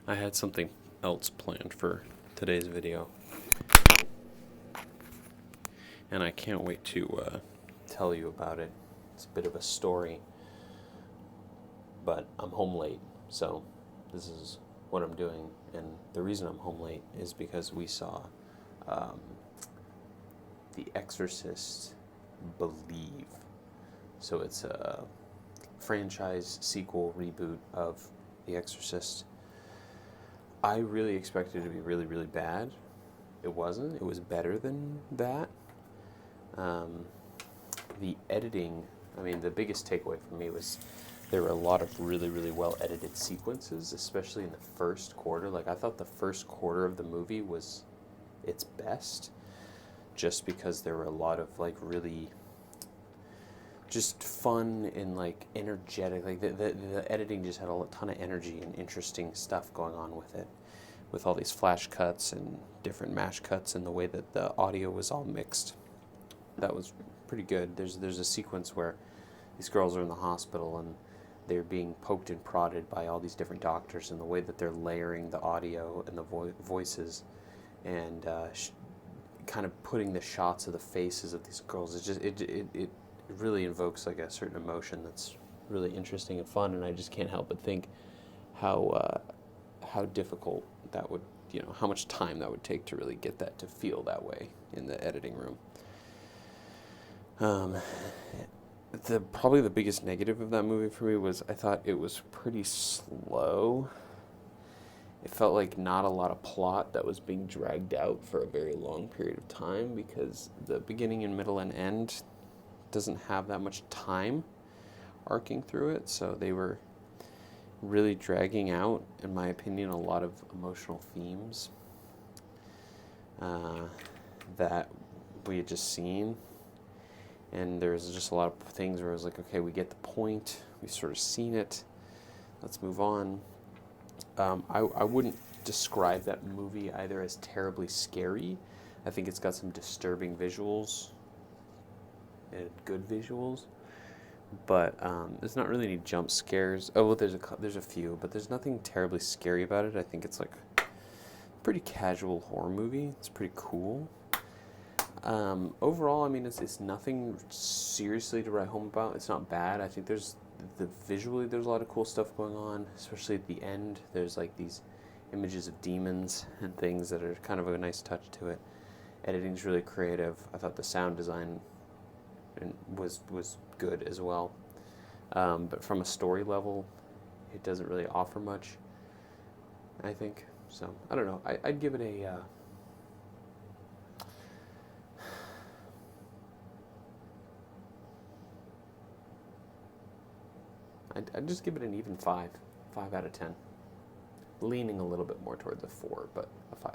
I had something else planned for today's video, and I can't wait to tell you about it. It's a bit of a story, but I'm home late, so this is what I'm doing. And the reason I'm home late is because we saw The Exorcist Believe. So it's a franchise sequel reboot of The Exorcist. I really expected it to be really, really bad. It wasn't. It was better than that. The editing, the biggest takeaway for me was there were a lot of really, really well edited sequences, especially in the first quarter. Like, I thought the first quarter of the movie was its best, just because there were a lot of really just fun and energetic. Like the editing just had a ton of energy and interesting stuff going on with it, with all these flash cuts and different mash cuts and the way that the audio was all mixed. That was pretty good. There's a sequence where these girls are in the hospital and they're being poked and prodded by all these different doctors, and the way that they're layering the audio and the voices and kind of putting the shots of the faces of these girls, it really invokes a certain emotion that's really interesting and fun. And I just can't help but think how difficult that would, how much time that would take to really get that to feel that way in the editing room. Probably the biggest negative of that movie for me was I thought it was pretty slow. It felt like not a lot of plot that was being dragged out for a very long period of time, because the beginning and middle and end doesn't have that much time arcing through it, so they were really dragging out, in my opinion, a lot of emotional themes that we had just seen. And there's just a lot of things where I was like, okay, we get the point, we've sort of seen it, let's move on. I wouldn't describe that movie either as terribly scary. I think it's got some disturbing visuals and good visuals, but there's not really any jump scares. Oh, well, there's a few, but there's nothing terribly scary about it. I think it's a pretty casual horror movie. It's pretty cool. Overall, it's nothing seriously to write home about. It's not bad. I think visually there's a lot of cool stuff going on, especially at the end. There's these images of demons and things that are kind of a nice touch to it. Editing's really creative. I thought the sound design was good as well. But from a story level, it doesn't really offer much, I think. So, I don't know. I'd give it I'd just give it an even 5 out of 10. Leaning a little bit more towards a 4, but a 5.